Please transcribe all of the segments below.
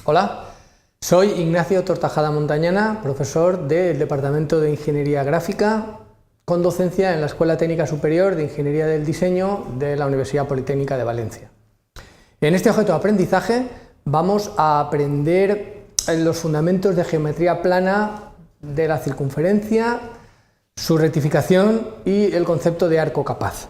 Hola, soy Ignacio Tortajada Montañana, profesor del Departamento de Ingeniería Gráfica, con docencia en la Escuela Técnica Superior de Ingeniería del Diseño de la Universidad Politécnica de Valencia. En este objeto de aprendizaje vamos a aprender los fundamentos de geometría plana de la circunferencia, su rectificación y el concepto de arco capaz.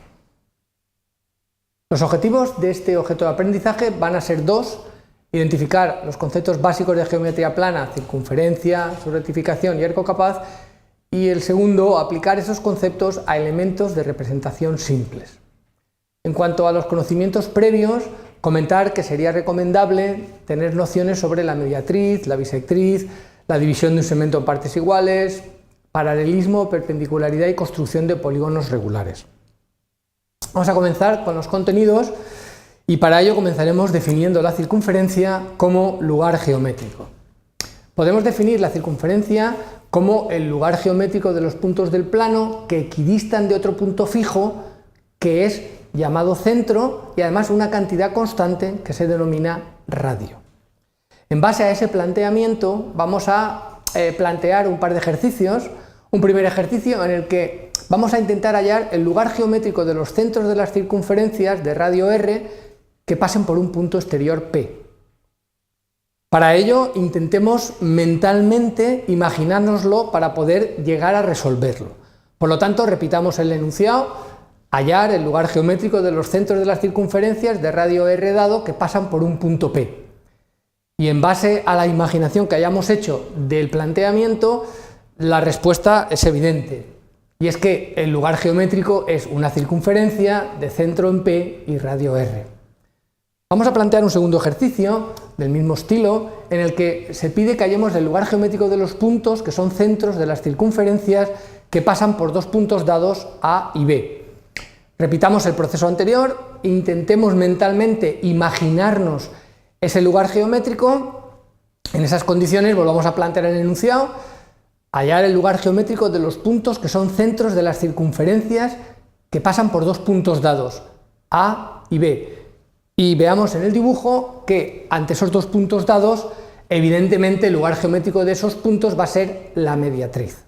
Los objetivos de este objeto de aprendizaje van a ser dos: identificar los conceptos básicos de geometría plana, circunferencia, su rectificación y arco capaz, y el segundo, aplicar esos conceptos a elementos de representación simples. En cuanto a los conocimientos previos, comentar que sería recomendable tener nociones sobre la mediatriz, la bisectriz, la división de un segmento en partes iguales, paralelismo, perpendicularidad y construcción de polígonos regulares. Vamos a comenzar con los contenidos y para ello comenzaremos definiendo la circunferencia como lugar geométrico. Podemos definir la circunferencia como el lugar geométrico de los puntos del plano que equidistan de otro punto fijo que es llamado centro y además una cantidad constante que se denomina radio. En base a ese planteamiento vamos a plantear un par de ejercicios. Un primer ejercicio en el que vamos a intentar hallar el lugar geométrico de los centros de las circunferencias de radio r que pasen por un punto exterior P. Para ello intentemos mentalmente imaginárnoslo para poder llegar a resolverlo. Por lo tanto, repitamos el enunciado: hallar el lugar geométrico de los centros de las circunferencias de radio r dado que pasan por un punto P. Y en base a la imaginación que hayamos hecho del planteamiento, la respuesta es evidente, y es que el lugar geométrico es una circunferencia de centro en P y radio r. Vamos a plantear un segundo ejercicio del mismo estilo, en el que se pide que hallemos el lugar geométrico de los puntos que son centros de las circunferencias que pasan por dos puntos dados A y B. Repitamos el proceso anterior, intentemos mentalmente imaginarnos ese lugar geométrico. En esas condiciones volvamos a plantear el enunciado: hallar el lugar geométrico de los puntos que son centros de las circunferencias que pasan por dos puntos dados, A y B. Y veamos en el dibujo que ante esos dos puntos dados, evidentemente el lugar geométrico de esos puntos va a ser la mediatriz.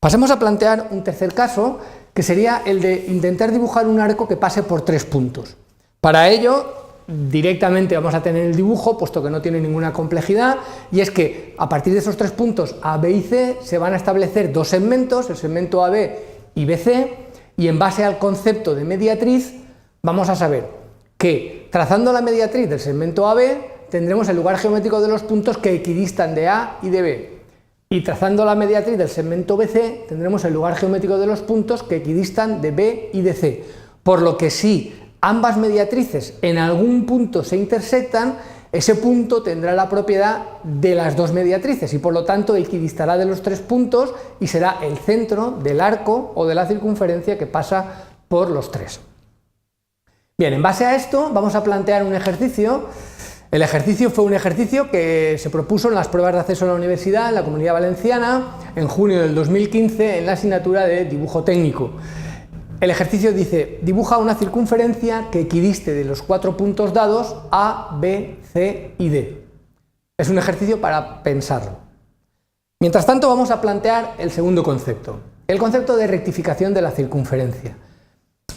Pasemos a plantear un tercer caso, que sería el de intentar dibujar un arco que pase por tres puntos. Para ello, directamente vamos a tener el dibujo, puesto que no tiene ninguna complejidad, y es que a partir de esos tres puntos A, B y C se van a establecer dos segmentos, el segmento AB y BC, y en base al concepto de mediatriz vamos a saber que trazando la mediatriz del segmento AB tendremos el lugar geométrico de los puntos que equidistan de A y de B, y trazando la mediatriz del segmento BC tendremos el lugar geométrico de los puntos que equidistan de B y de C, por lo que si ambas mediatrices en algún punto se intersectan, ese punto tendrá la propiedad de las dos mediatrices y por lo tanto equidistará de los tres puntos y será el centro del arco o de la circunferencia que pasa por los tres. Bien, en base a esto vamos a plantear un ejercicio. El ejercicio fue un ejercicio que se propuso en las pruebas de acceso a la universidad en la Comunidad Valenciana en junio del 2015 en la asignatura de dibujo técnico. El ejercicio dice: dibuja una circunferencia que equidiste de los cuatro puntos dados A, B, C y D. Es un ejercicio para pensarlo. Mientras tanto vamos a plantear el segundo concepto, el concepto de rectificación de la circunferencia.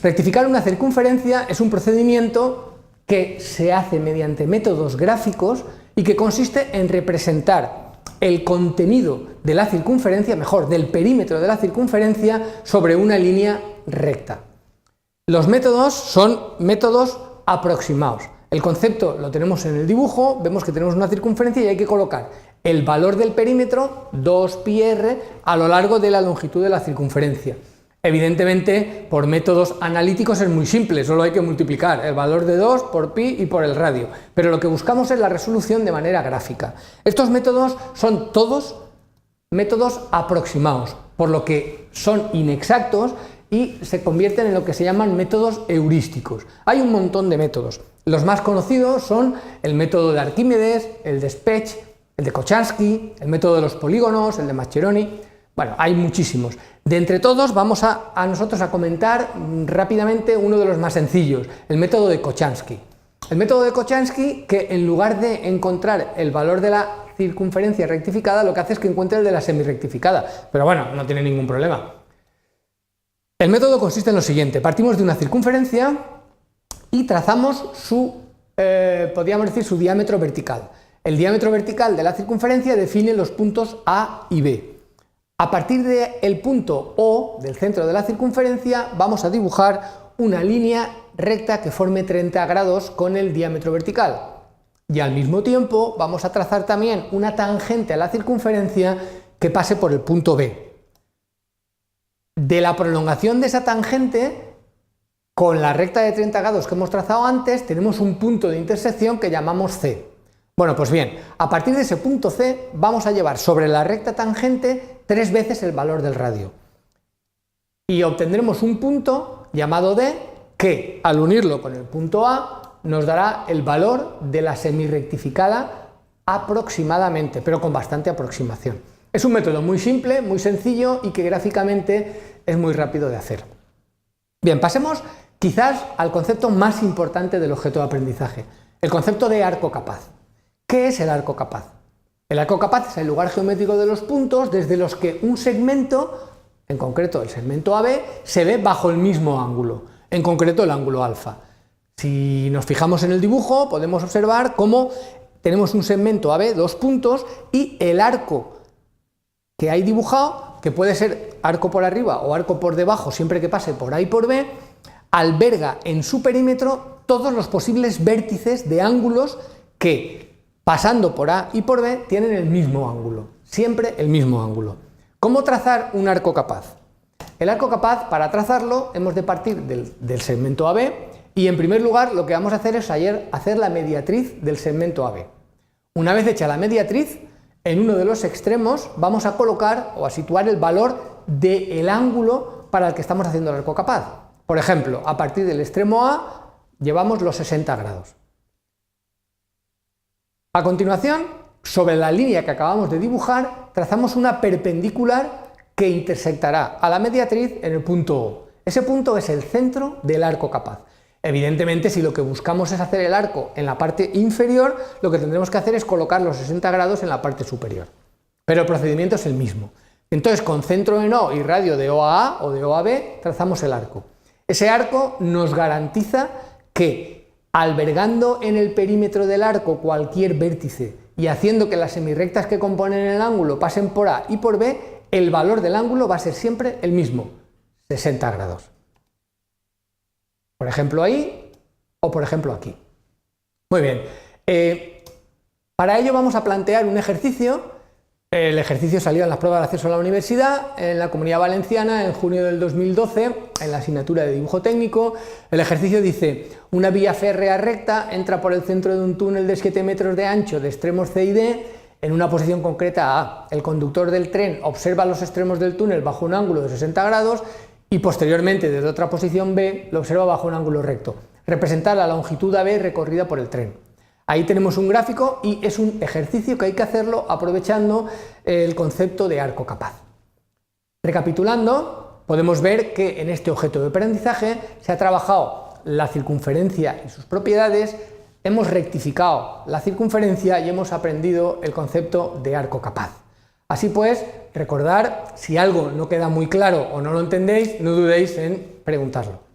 Rectificar una circunferencia es un procedimiento que se hace mediante métodos gráficos y que consiste en representar el contenido de la circunferencia, mejor, del perímetro de la circunferencia sobre una línea recta. Los métodos son métodos aproximados. El concepto lo tenemos en el dibujo, vemos que tenemos una circunferencia y hay que colocar el valor del perímetro, 2πr, a lo largo de la longitud de la circunferencia. Evidentemente, por métodos analíticos es muy simple, solo hay que multiplicar el valor de 2 por pi y por el radio, pero lo que buscamos es la resolución de manera gráfica. Estos métodos son todos métodos aproximados, por lo que son inexactos y se convierten en lo que se llaman métodos heurísticos. Hay un montón de métodos. Los más conocidos son el método de Arquímedes, el de Specht, el de Kochanski, el método de los polígonos, el de Mascheroni. Bueno, hay muchísimos. De entre todos vamos nosotros a comentar rápidamente uno de los más sencillos, el método de Kochanski. El método de Kochanski, que en lugar de encontrar el valor de la circunferencia rectificada, lo que hace es que encuentre el de la semirrectificada. Pero bueno, no tiene ningún problema. El método consiste en lo siguiente: partimos de una circunferencia y trazamos podríamos decir, su diámetro vertical. El diámetro vertical de la circunferencia define los puntos A y B. A partir del punto O, del centro de la circunferencia, vamos a dibujar una línea recta que forme 30 grados con el diámetro vertical. Y al mismo tiempo vamos a trazar también una tangente a la circunferencia que pase por el punto B. De la prolongación de esa tangente, con la recta de 30 grados que hemos trazado antes, tenemos un punto de intersección que llamamos C. Bueno, pues bien, a partir de ese punto C vamos a llevar sobre la recta tangente 3 veces el valor del radio. Y obtendremos un punto llamado D que, al unirlo con el punto A, nos dará el valor de la semirrectificada aproximadamente, pero con bastante aproximación. Es un método muy simple, muy sencillo y que gráficamente es muy rápido de hacer. Bien, pasemos quizás al concepto más importante del objeto de aprendizaje, el concepto de arco capaz. ¿Qué es el arco capaz? El arco capaz es el lugar geométrico de los puntos desde los que un segmento, en concreto el segmento AB, se ve bajo el mismo ángulo, en concreto el ángulo alfa. Si nos fijamos en el dibujo, podemos observar cómo tenemos un segmento AB, 2 puntos, y el arco que hay dibujado, que puede ser arco por arriba o arco por debajo, siempre que pase por A y por B, alberga en su perímetro todos los posibles vértices de ángulos que, pasando por A y por B, tienen el mismo ángulo, siempre el mismo ángulo. ¿Cómo trazar un arco capaz? El arco capaz, para trazarlo, hemos de partir del segmento AB y, en primer lugar, lo que vamos a hacer es hacer la mediatriz del segmento AB. Una vez hecha la mediatriz, en uno de los extremos vamos a colocar o a situar el valor del ángulo para el que estamos haciendo el arco capaz. Por ejemplo, a partir del extremo A llevamos los 60 grados. A continuación, sobre la línea que acabamos de dibujar, trazamos una perpendicular que intersectará a la mediatriz en el punto O. Ese punto es el centro del arco capaz. Evidentemente, si lo que buscamos es hacer el arco en la parte inferior, lo que tendremos que hacer es colocar los 60 grados en la parte superior. Pero el procedimiento es el mismo. Entonces, con centro en O y radio de O a A o de O a B, trazamos el arco. Ese arco nos garantiza que, albergando en el perímetro del arco cualquier vértice y haciendo que las semirrectas que componen el ángulo pasen por A y por B, el valor del ángulo va a ser siempre el mismo, 60 grados. Por ejemplo ahí o por ejemplo aquí. Muy bien, para ello vamos a plantear un ejercicio. El ejercicio salió en las pruebas de acceso a la universidad, en la Comunidad Valenciana, en junio del 2012, en la asignatura de dibujo técnico. El ejercicio dice: una vía férrea recta entra por el centro de un túnel de 7 metros de ancho de extremos C y D en una posición concreta A. El conductor del tren observa los extremos del túnel bajo un ángulo de 60 grados y posteriormente desde otra posición B lo observa bajo un ángulo recto. Representa la longitud AB recorrida por el tren. Ahí tenemos un gráfico y es un ejercicio que hay que hacerlo aprovechando el concepto de arco capaz. Recapitulando, podemos ver que en este objeto de aprendizaje se ha trabajado la circunferencia y sus propiedades, hemos rectificado la circunferencia y hemos aprendido el concepto de arco capaz. Así pues, recordar, si algo no queda muy claro o no lo entendéis, no dudéis en preguntarlo.